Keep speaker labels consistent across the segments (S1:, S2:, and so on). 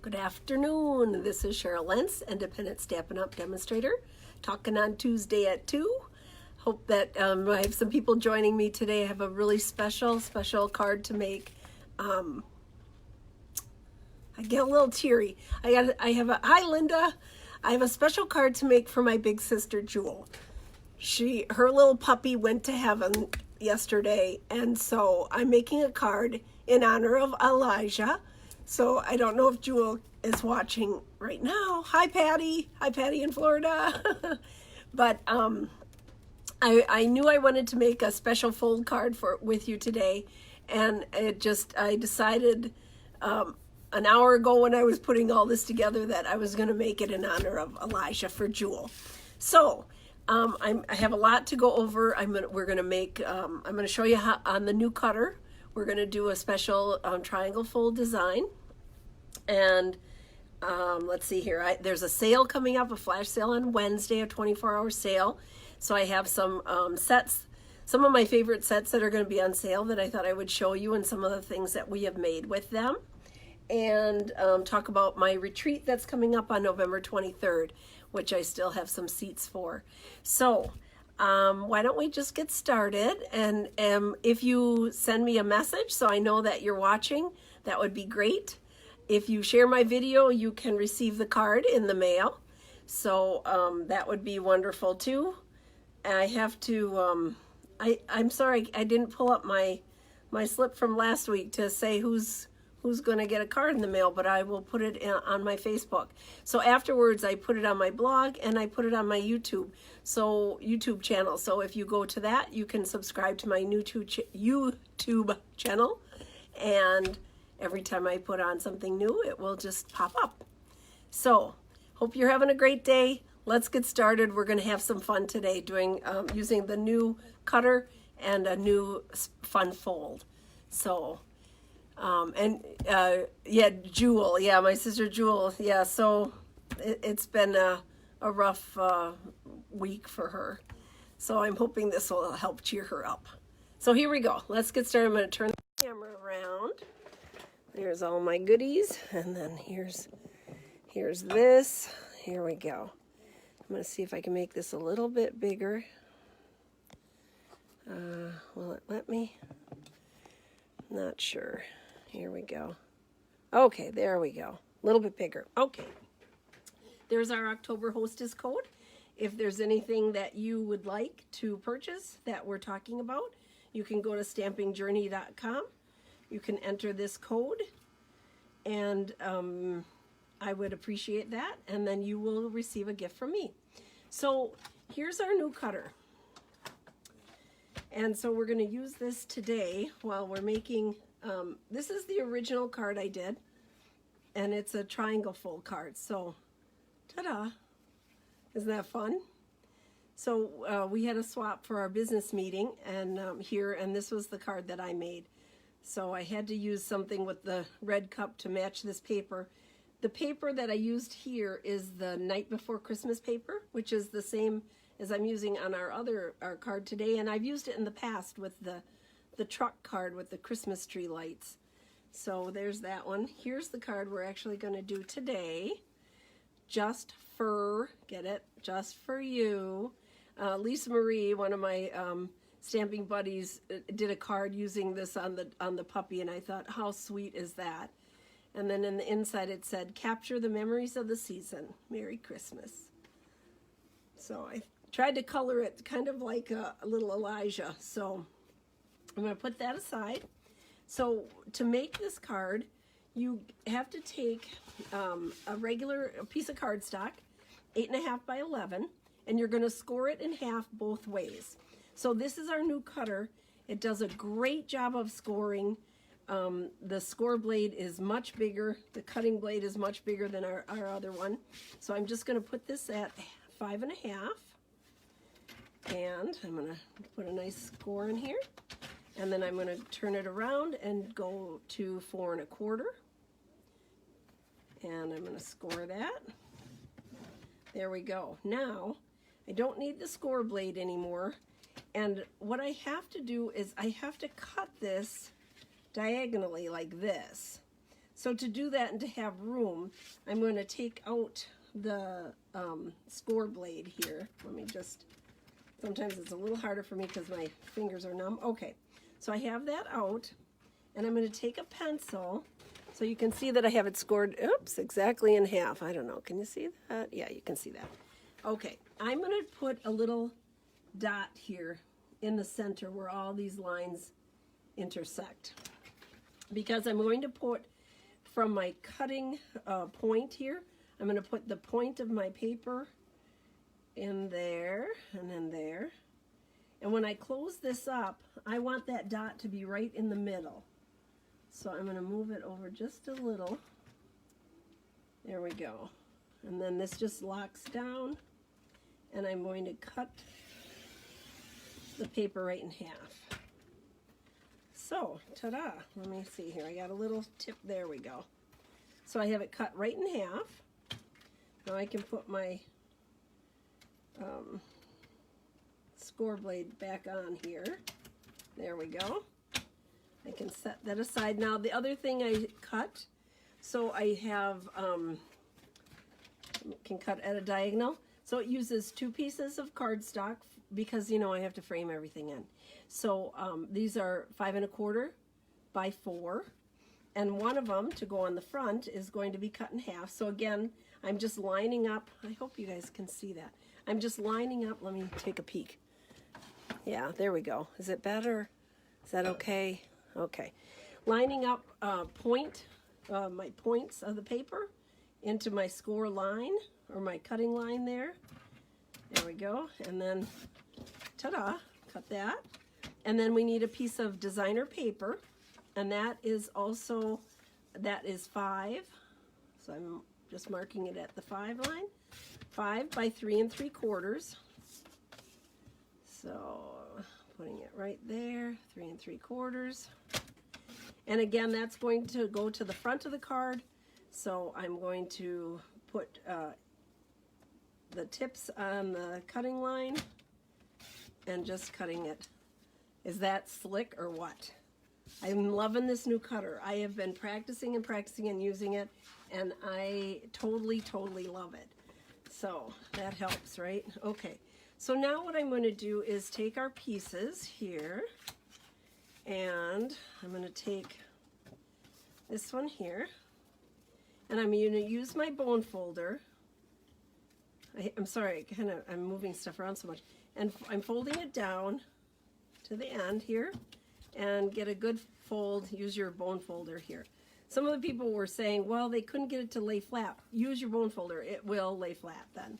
S1: Good afternoon. This is Cheryl Lentz, Independent Stampin' Up! Demonstrator, talking on Tuesday at 2. Hope that I have some people joining me today. I have a really special card to make. I get a little teary. Hi Linda. I have a special card to make for my big sister Jewel. Her little puppy went to heaven yesterday, and so I'm making a card in honor of Elijah. So I don't know if Jewel is watching right now. Hi Patty. Hi Patty in Florida. But I knew I wanted to make a special fold card with you today, and I decided an hour ago when I was putting all this together that I was going to make it in honor of Elijah for Jewel. So I have a lot to go over. I'm going to show you how on the new cutter. We're going to do a special triangle fold design. And let's see here. There's a sale coming up, a flash sale on Wednesday, a 24-hour sale. So I have some sets, some of my favorite sets that are going to be on sale that I thought I would show you, and some of the things that we have made with them. And talk about my retreat that's coming up on November 23rd, which I still have some seats for. So why don't we just get started? And if you send me a message so I know that you're watching, that would be great. If you share my video, you can receive the card in the mail. So that would be wonderful too. I have to, I'm sorry, I didn't pull up my slip from last week to say who's going to get a card in the mail, but I will put it on my Facebook. So afterwards, I put it on my blog and I put it on my YouTube channel. So if you go to that, you can subscribe to my YouTube channel, and every time I put on something new, it will just pop up. So hope you're having a great day. Let's get started. We're going to have some fun today doing using the new cutter and a new fun fold. So Jewel, my sister Jewel, so it's been a rough week for her. So I'm hoping this will help cheer her up. So here we go. Let's get started. I'm going to turn the camera around. There's all my goodies, and then here's this. Here we go. I'm going to see if I can make this a little bit bigger. Will it let me? Not sure. Here we go. Okay, there we go. A little bit bigger. Okay. There's our October hostess code. If there's anything that you would like to purchase that we're talking about, you can go to stampingjourney.com. You can enter this code, and I would appreciate that, and then you will receive a gift from me. So here's our new cutter. And so we're going to use this today while we're making, this is the original card I did, and it's a triangle fold card. So, ta-da! Isn't that fun? So we had a swap for our business meeting, and and this was the card that I made. So I had to use something with the red cup to match this paper. The paper that I used here is the Night Before Christmas paper, which is the same as I'm using on our card today, and I've used it in the past with the truck card with the Christmas tree lights. So there's that one. Here's the card we're actually going to do today. Just for, get it? Just for you. Lisa Marie, one of my stamping buddies, did a card using this on the puppy, and I thought, how sweet is that? And then in the inside it said, capture the memories of the season. Merry Christmas. So I tried to color it kind of like a little Elijah. So I'm going to put that aside. So to make this card, you have to take a piece of cardstock, 8.5 by 11, and you're going to score it in half both ways. So this is our new cutter. It does a great job of scoring. The score blade is much bigger. The cutting blade is much bigger than our other one. So I'm just going to put this at 5.5. And I'm going to put a nice score in here. And then I'm going to turn it around and go to 4.25. And I'm going to score that. There we go. Now, I don't need the score blade anymore. And what I have to do is I have to cut this diagonally like this. So to do that and to have room, I'm going to take out the score blade here. Let me just, sometimes it's a little harder for me because my fingers are numb. Okay, so I have that out, and I'm going to take a pencil so you can see that I have it scored, oops, exactly in half. I don't know, can you see that? Yeah, you can see that. Okay, I'm going to put a little dot here in the center where all these lines intersect, because I'm going to put from my cutting point here, I'm going to put the point of my paper in there and then there. And when I close this up, I want that dot to be right in the middle. So I'm going to move it over just a little. There we go. And then this just locks down, and I'm going to cut the paper right in half. So, ta-da, let me see here. I got a little tip, there we go. So I have it cut right in half. Now I can put my score blade back on here. There we go. I can set that aside. Now the other thing I cut, so I have, can cut at a diagonal. So it uses 2 pieces of cardstock because, you know, I have to frame everything in. So these are 5 1/4 by 4. And one of them, to go on the front, is going to be cut in half. So again, I'm just lining up. I hope you guys can see that. I'm just lining up. Let me take a peek. Yeah, there we go. Is it better? Is that okay? Okay. Lining up my points of the paper into my score line, or my cutting line there. There we go. And then, ta-da, cut that. And then we need a piece of designer paper. And that is also, that is 5. So I'm just marking it at the 5 line. 5 by 3 3/4. So putting it right there, 3 3/4. And again, that's going to go to the front of the card. So I'm going to put the tips on the cutting line and just cutting it. Is that slick or what? I'm loving this new cutter. I have been practicing and using it, and I totally love it. So that helps, right? Okay, so now what I'm going to do is take our pieces here, and I'm going to take this one here, and I'm going to use my bone folder. I'm sorry, I'm moving stuff around so much, and I'm folding it down to the end here, and get a good fold. Use your bone folder here. Some of the people were saying, well, they couldn't get it to lay flat. Use your bone folder. It will lay flat then.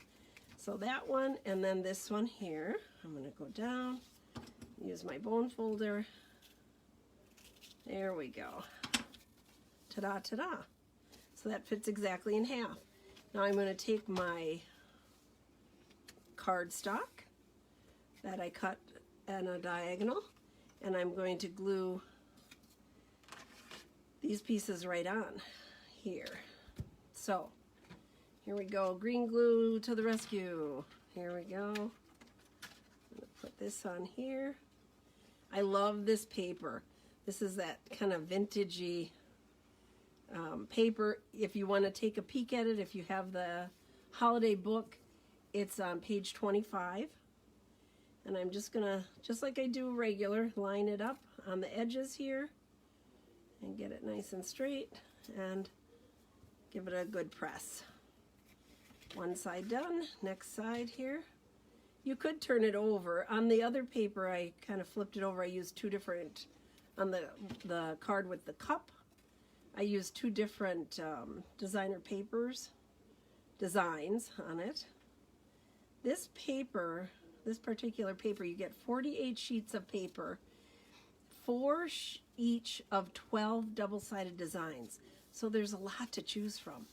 S1: So that one, and then this one here. I'm going to go down, use my bone folder. There we go. Ta-da, ta-da. So that fits exactly in half. Now I'm going to take my cardstock that I cut at a diagonal, and I'm going to glue these pieces right on here. So here we go, green glue to the rescue. Here we go. I'm gonna put this on here. I love this paper. This is that kind of vintagey paper. If you want to take a peek at it, if you have the holiday book, it's on page 25. And I'm just gonna, just like I do regular, line it up on the edges here and get it nice and straight and give it a good press. One side done, next side here. You could turn it over. On the other paper, I kind of flipped it over. I used 2 different, on the card with the cup, I used 2 different designer papers, designs on it. This paper, this particular paper, you get 48 sheets of paper, 4 each of 12 double-sided designs. So there's a lot to choose from.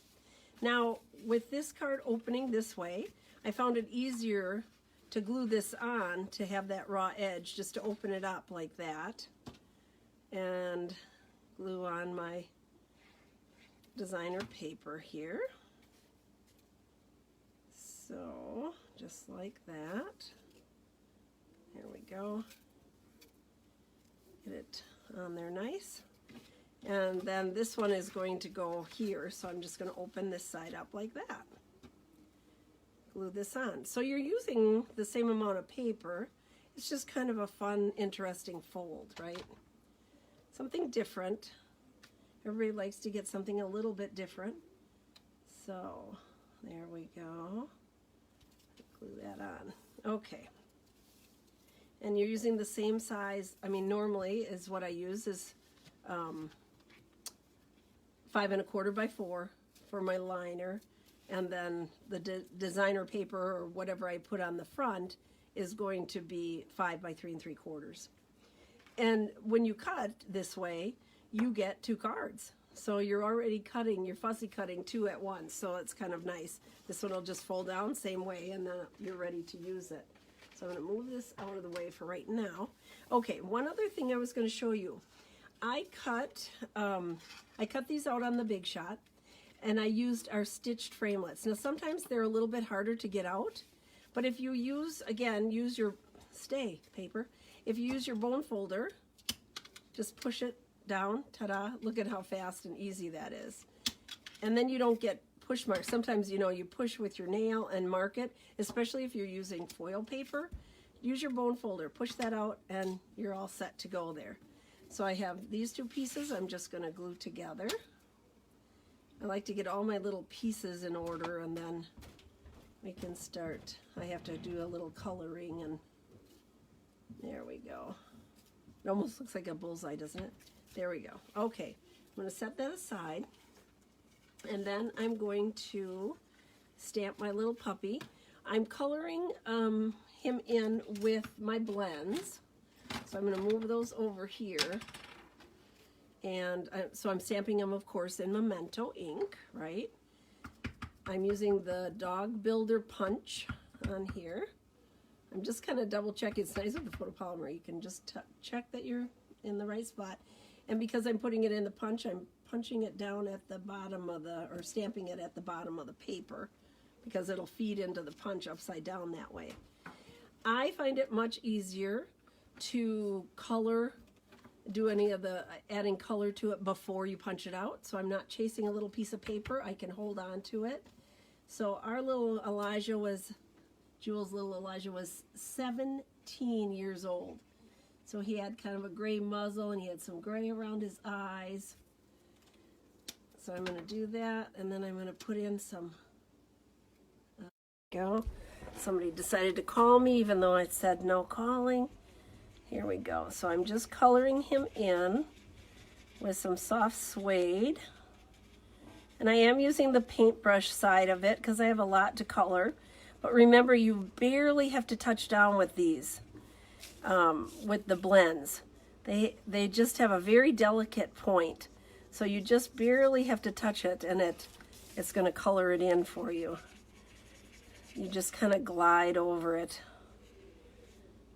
S1: Now, with this card opening this way, I found it easier to glue this on to have that raw edge, just to open it up like that. And glue on my designer paper here. So, just like that. There we go. Get it on there nice. And then this one is going to go here, so I'm just going to open this side up like that. Glue this on. So you're using the same amount of paper. It's just kind of a fun, interesting fold, right? Something different. Everybody likes to get something a little bit different. So there we go. Glue that on. Okay. And you're using the same size. I mean, normally is what I use is 5 1/4 by 4 for my liner, and then the designer paper or whatever I put on the front is going to be 5 by 3 3/4. And when you cut this way, you get 2 cards. So you're already cutting, you're fussy cutting 2 at once, so it's kind of nice. This one will just fold down same way, and then you're ready to use it. So I'm going to move this out of the way for right now. Okay, one other thing I was going to show you. I cut these out on the Big Shot, and I used our stitched framelits. Now sometimes they're a little bit harder to get out, but if you use, again, use your stay paper. If you use your bone folder, just push it down, ta-da, look at how fast and easy that is. And then you don't get push marks. Sometimes, you know, you push with your nail and mark it, especially if you're using foil paper. Use your bone folder, push that out, and you're all set to go there. So I have these 2 pieces I'm just going to glue together. I like to get all my little pieces in order, and then we can start. I have to do a little coloring, and there we go. It almost looks like a bullseye, doesn't it? There we go. Okay, I'm going to set that aside, and then I'm going to stamp my little puppy. I'm coloring him in with my blends, so I'm going to move those over here, and so I'm stamping them, of course, in Memento ink, right? I'm using the Dog Builder Punch on here. I'm just kind of double checking. It's nice with the photopolymer. You can just check that you're in the right spot. And because I'm putting it in the punch, I'm punching it down at the bottom of or stamping it at the bottom of the paper, because it'll feed into the punch upside down that way. I find it much easier to color, do any of the adding color to it before you punch it out, so I'm not chasing a little piece of paper. I can hold on to it. So our little Jewel's little Elijah was 17 years old. So he had kind of a gray muzzle, and he had some gray around his eyes. So I'm going to do that, and then I'm going to put in some, go. Somebody decided to call me even though I said no calling. Here we go. So I'm just coloring him in with some soft suede. And I am using the paintbrush side of it because I have a lot to color. But remember, you barely have to touch down with these, with the blends. They just have a very delicate point. So you just barely have to touch it, and it's going to color it in for you. You just kind of glide over it.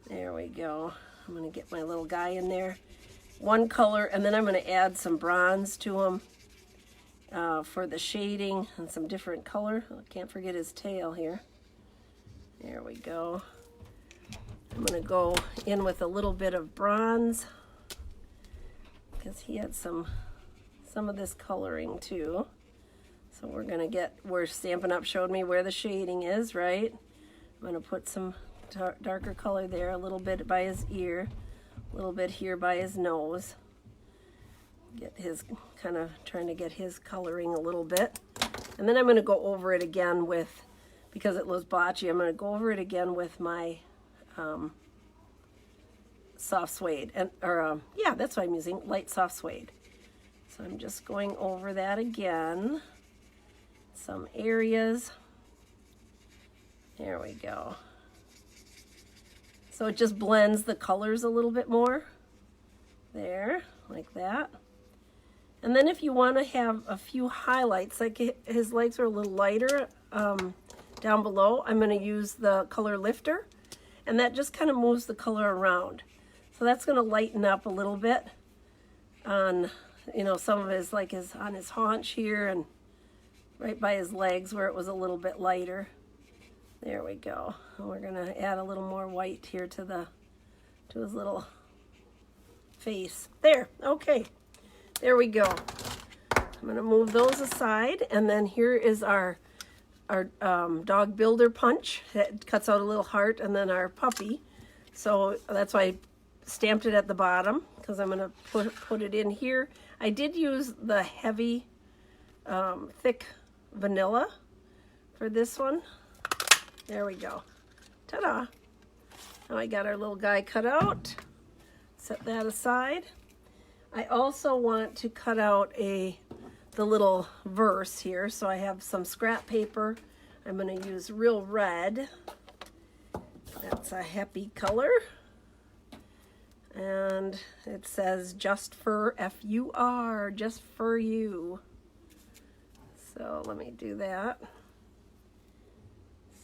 S1: There we go. I'm going to get my little guy in there. One color, and then I'm going to add some bronze to him for the shading and some different color. I can't forget his tail here. There we go. I'm going to go in with a little bit of bronze because he had some of this coloring too. So we're going to get, where Stampin' Up! Showed me where the shading is, right? I'm going to put some darker color there, a little bit by his ear, a little bit here by his nose. Get his, kind of trying to get his coloring a little bit. And then I'm going to go over it again with, because it was blotchy, I'm going to go over it again with my soft suede. Yeah, that's what I'm using, light soft suede. So I'm just going over that again. Some areas. There we go. So it just blends the colors a little bit more. There, like that. And then if you want to have a few highlights, like his lights are a little lighter down below, I'm going to use the color lifter, and that just kind of moves the color around. So that's going to lighten up a little bit on, you know, some of his, like on his haunch here and right by his legs where it was a little bit lighter. There we go. And we're going to add a little more white here to his little face. There, okay. There we go. I'm going to move those aside, and then here is our dog builder punch. It cuts out a little heart, and then our puppy. So that's why I stamped it at the bottom, because I'm going to put it in here. I did use the heavy, thick vanilla for this one. There we go. Ta-da! Now I got our little guy cut out. Set that aside. I also want to cut out the little verse here, so I have some scrap paper. I'm going to use real red. That's a happy color. And it says just for F-U-R, just for you. So let me do that.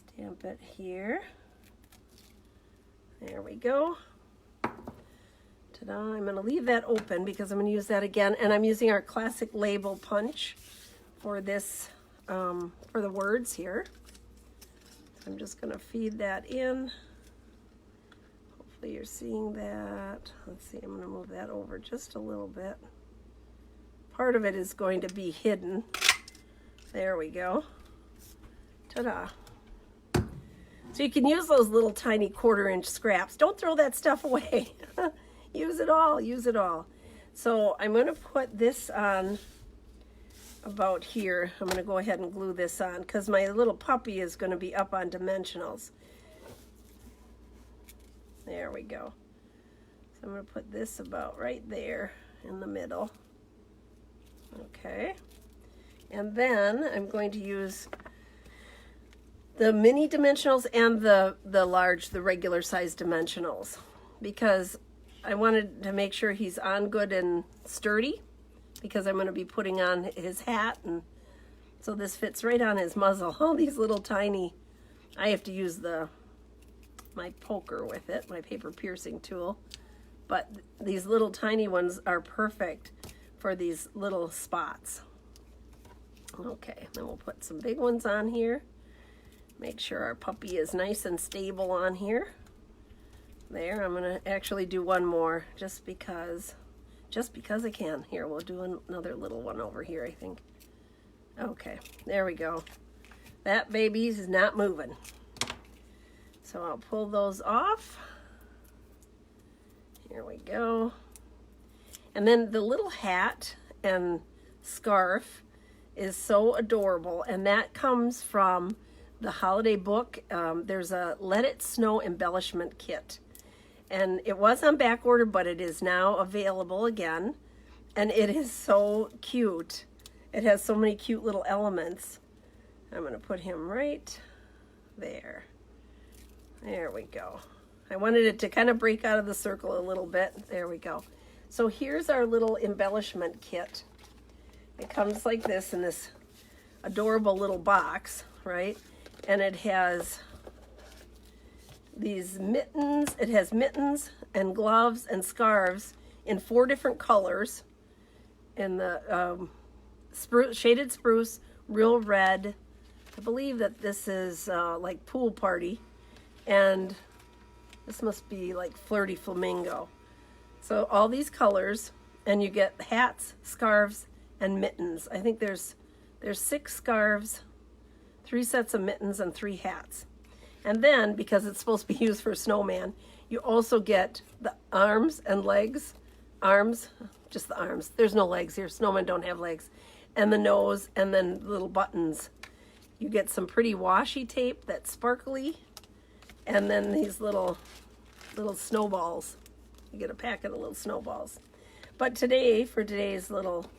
S1: Stamp it here. There we go. Ta-da. I'm going to leave that open because I'm going to use that again. And I'm using our classic label punch for this, for the words here. So I'm just going to feed that in. Hopefully you're seeing that. Let's see, I'm going to move that over just a little bit. Part of it is going to be hidden. There we go. Ta-da. So you can use those little tiny 1/4-inch scraps. Don't throw that stuff away. Use it all, use it all. So I'm going to put this on about here. I'm going to go ahead and glue this on because my little puppy is going to be up on dimensionals. There we go. So I'm going to put this about right there in the middle. Okay. And then I'm going to use the mini dimensionals and the large, the regular size dimensionals, because I wanted to make sure he's on good and sturdy, because I'm going to be putting on his hat, and so this fits right on his muzzle. All these little tiny, I have to use my poker with it, my paper piercing tool, but these little tiny ones are perfect for these little spots. Okay, then we'll put some big ones on here. Make sure our puppy is nice and stable on here. There, I'm going to actually do one more just because I can. Here, we'll do another little one over here, I think. Okay, there we go. That baby is not moving. So I'll pull those off. Here we go. And then the little hat and scarf is so adorable, and that comes from the holiday book. There's a Let It Snow embellishment kit, and it was on back order, but it is now available again, and it is so cute. It has so many cute little elements. I'm going to put him right there. There we go. I wanted it to kind of break out of the circle a little bit. There we go. So here's our little embellishment kit. It comes like this in this adorable little box, right? And it has these mittens. It has mittens and gloves and scarves in 4 different colors. In the shaded spruce, real red. I believe that this is like pool party. And this must be like flirty flamingo. So all these colors, and you get hats, scarves, and mittens. I think there's 6 scarves, 3 sets of mittens, and 3 hats. And then, because it's supposed to be used for a snowman, you also get the arms and legs. Arms, just the arms. There's no legs here. Snowmen don't have legs. And the nose, and then little buttons. You get some pretty washi tape that's sparkly. And then these little snowballs. You get a packet of little snowballs. But today, for today's little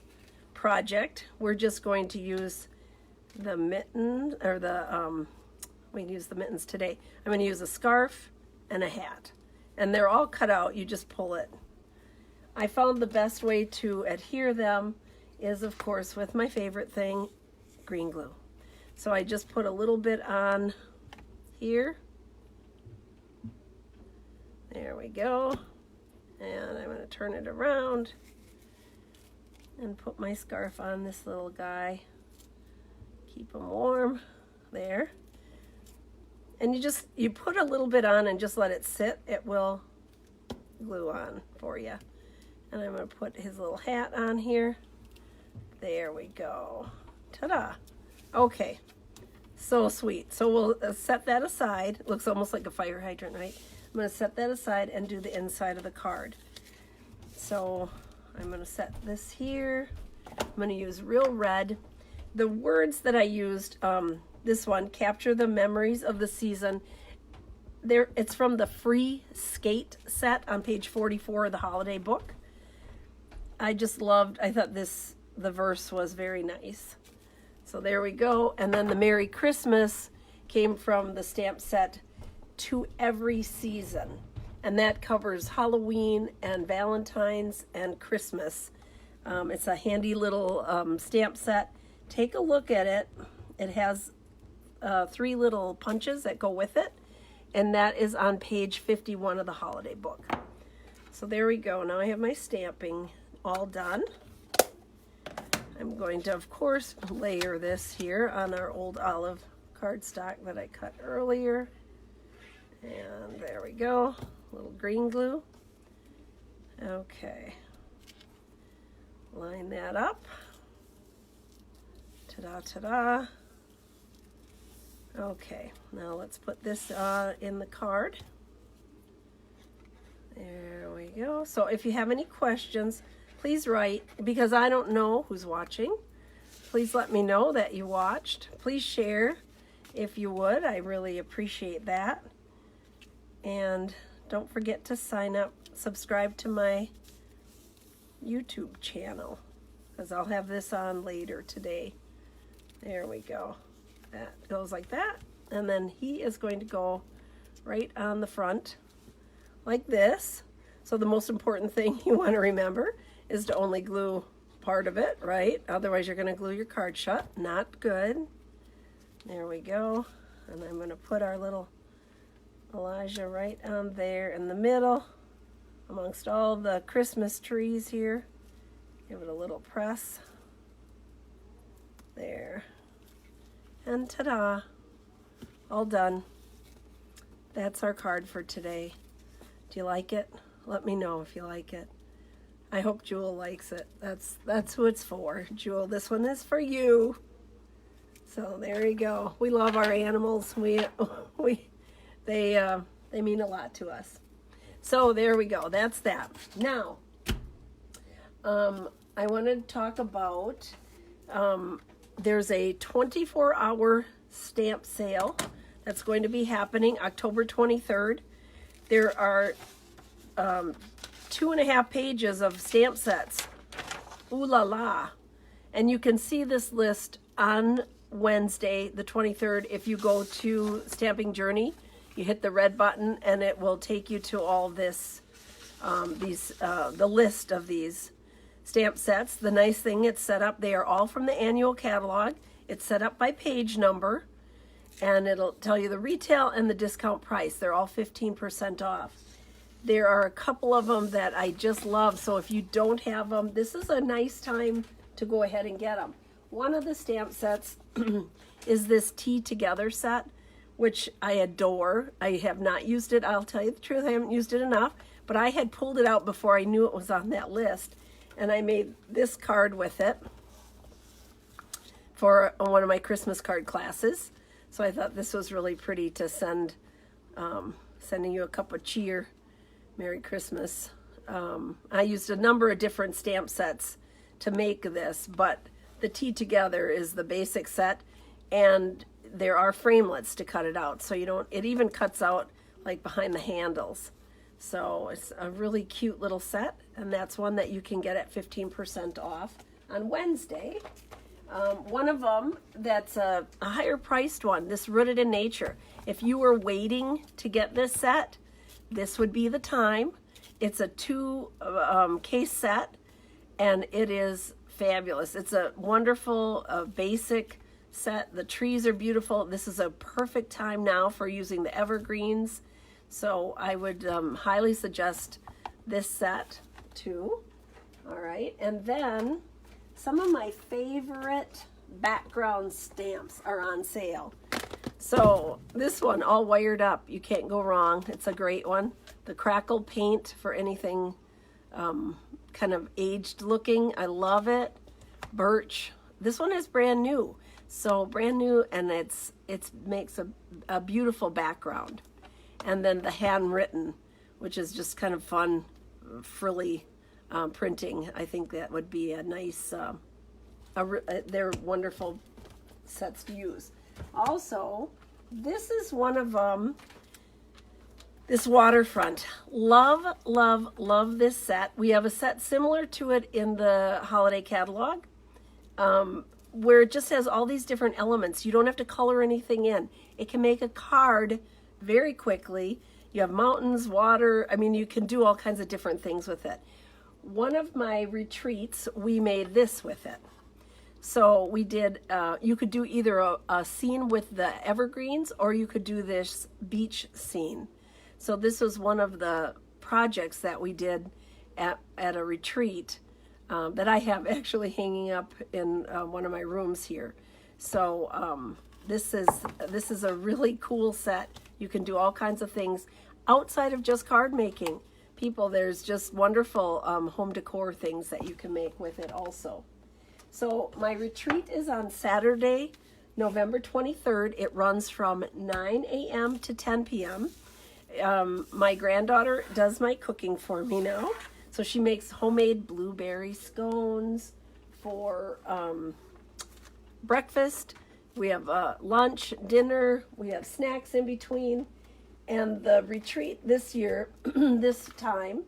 S1: project, we're just going to use the mitten, or we can use the mittens today. I'm going to use a scarf and a hat. And they're all cut out. You just pull it. I found the best way to adhere them is, of course, with my favorite thing, green glue. So I just put a little bit on here. There we go. And I'm going to turn it around and put my scarf on this little guy. Keep him warm. There. And you put a little bit on and just let it sit. It will glue on for you. And I'm going to put his little hat on here. There we go. Ta-da. Okay. So sweet. So we'll set that aside. It looks almost like a fire hydrant, right? I'm going to set that aside and do the inside of the card. So I'm going to set this here. I'm going to use real red. The words that I used, this one, capture the memories of the season. It's from the free skate set on page 44 of the holiday book. I thought the verse was very nice. So there we go. And then the Merry Christmas came from the stamp set To Every Season. And that covers Halloween and Valentine's and Christmas. It's a handy little stamp set. Take a look at it. It has 3 little punches that go with it. And that is on page 51 of the holiday book. So there we go. Now I have my stamping all done. I'm going to, of course, layer this here on our old olive cardstock that I cut earlier. And there we go. A little green glue. Okay. Line that up. Ta-da, ta-da. Okay, now let's put this in the card. There we go. So if you have any questions, please write, because I don't know who's watching. Please let me know that you watched. Please share if you would. I really appreciate that. And don't forget to sign up, subscribe to my YouTube channel, because I'll have this on later today. There we go. That goes like that. And then he is going to go right on the front like this. So the most important thing you want to remember is to only glue part of it, right? Otherwise you're going to glue your card shut. Not good. There we go. And I'm going to put our little Elijah right on there in the middle amongst all the Christmas trees here. Give it a little press. There. And ta-da, all done. That's our card for today. Do you like it? Let me know if you like it. I hope Jewel likes it. That's who it's for. Jewel, this one is for you. So there you go. We love our animals. They mean a lot to us. So there we go. That's that. Now, I wanted to talk about there's a 24-hour stamp sale that's going to be happening October 23rd. There are 2.5 pages of stamp sets. Ooh la la. And you can see this list on Wednesday, the 23rd. If you go to Stamping Journey, you hit the red button and it will take you to all this, the list of these stamp sets. The nice thing, it's set up, they are all from the annual catalog. It's set up by page number, and it'll tell you the retail and the discount price. They're all 15% off. There are a couple of them that I just love, so if you don't have them, this is a nice time to go ahead and get them. One of the stamp sets is this Tea Together set, which I adore. I have not used it. I'll tell you the truth, I haven't used it enough, but I had pulled it out before I knew it was on that list. And I made this card with it for one of my Christmas card classes. So I thought this was really pretty to send, sending you a cup of cheer. Merry Christmas. I used a number of different stamp sets to make this, but the Tea Together is the basic set, and there are framelits to cut it out. So it even cuts out like behind the handles. So it's a really cute little set, and that's one that you can get at 15% off on Wednesday. One of them that's a higher priced one, this Rooted in Nature. If you were waiting to get this set, this would be the time. It's a 2 case set, and it is fabulous. It's a wonderful basic set. The trees are beautiful. This is a perfect time now for using the evergreens. So I would highly suggest this set too. All right, and then some of my favorite background stamps are on sale. So this one, all wired up, you can't go wrong. It's a great one. The crackle paint for anything kind of aged looking. I love it. Birch. This one is brand new. So brand new, and it makes a beautiful background. And then the handwritten, which is just kind of fun, frilly printing. I think that would be a nice, they're wonderful sets to use. Also, this is one of them, this waterfront. Love, love, love this set. We have a set similar to it in the holiday catalog, where it just has all these different elements. You don't have to color anything in. It can make a card very quickly. You have mountains, water. I mean, you can do all kinds of different things with it. One of my retreats, we made this with it. So we did, you could do either a scene with the evergreens, or you could do this beach scene. So this was one of the projects that we did at a retreat that I have actually hanging up in one of my rooms here. So this is a really cool set. You can do all kinds of things outside of just card making. People, there's just wonderful home decor things that you can make with it also. So my retreat is on Saturday, November 23rd. It runs from 9 a.m. to 10 p.m. My granddaughter does my cooking for me now. So she makes homemade blueberry scones for breakfast. We have lunch, dinner. We have snacks in between. And the retreat this year, this time,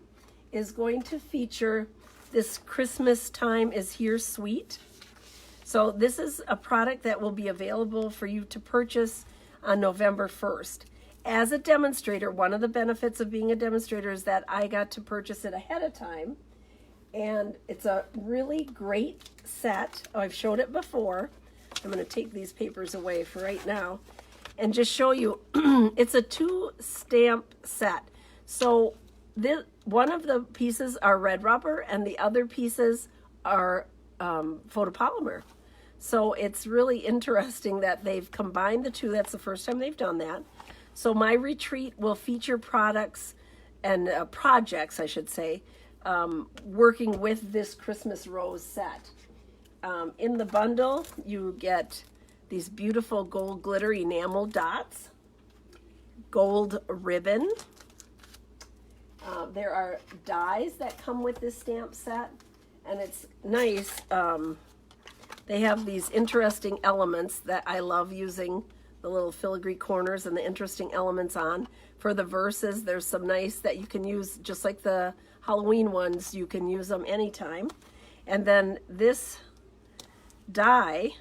S1: is going to feature this Christmas Time is Here Sweet. So this is a product that will be available for you to purchase on November 1st. As a demonstrator, one of the benefits of being a demonstrator is that I got to purchase it ahead of time. And it's a really great set. Oh, I've showed it before. I'm going to take these papers away for right now and just show you. It's a 2-stamp set. So one of the pieces are red rubber and the other pieces are photopolymer. So it's really interesting that they've combined the two. That's the first time they've done that. So my retreat will feature products and projects, I should say, working with this Christmas rose set. In the bundle, you get these beautiful gold glitter enamel dots, gold ribbon. There are dies that come with this stamp set, and it's nice. They have these interesting elements that I love using, the little filigree corners and the interesting elements on. For the verses, there's some nice that you can use, just like the Halloween ones, you can use them anytime. And then this die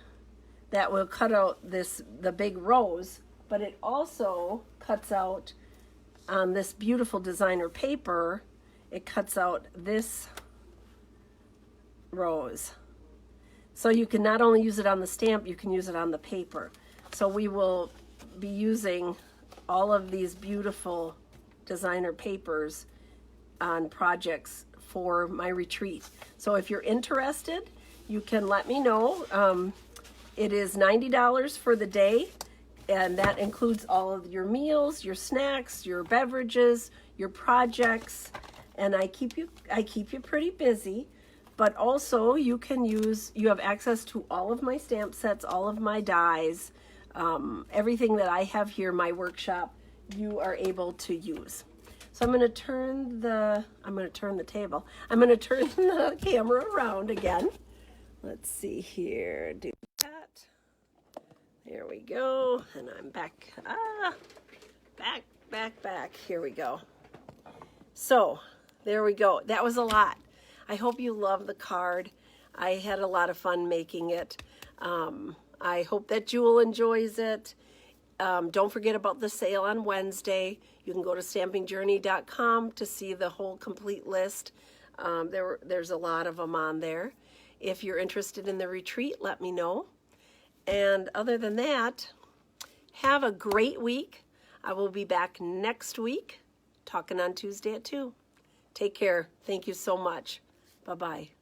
S1: that will cut out the big rose, but it also cuts out on this beautiful designer paper, it cuts out this rose. So you can not only use it on the stamp, you can use it on the paper. So we will be using all of these beautiful designer papers on projects for my retreat. So if you're interested, you can let me know. It is $90 for the day, and that includes all of your meals, your snacks, your beverages, your projects, and I keep you pretty busy. But also you have access to all of my stamp sets, all of my dies, everything that I have here, my workshop, you are able to use. So I'm going to turn the table. I'm going to turn the camera around again. Let's see here. Do that. There we go. And I'm back. Back. Here we go. So there we go. That was a lot. I hope you love the card. I had a lot of fun making it. I hope that Jewel enjoys it. Don't forget about the sale on Wednesday. You can go to stampingjourney.com to see the whole complete list. There's a lot of them on there. If you're interested in the retreat, let me know. And other than that, have a great week. I will be back next week, talking on Tuesday at 2. Take care. Thank you so much. Bye-bye.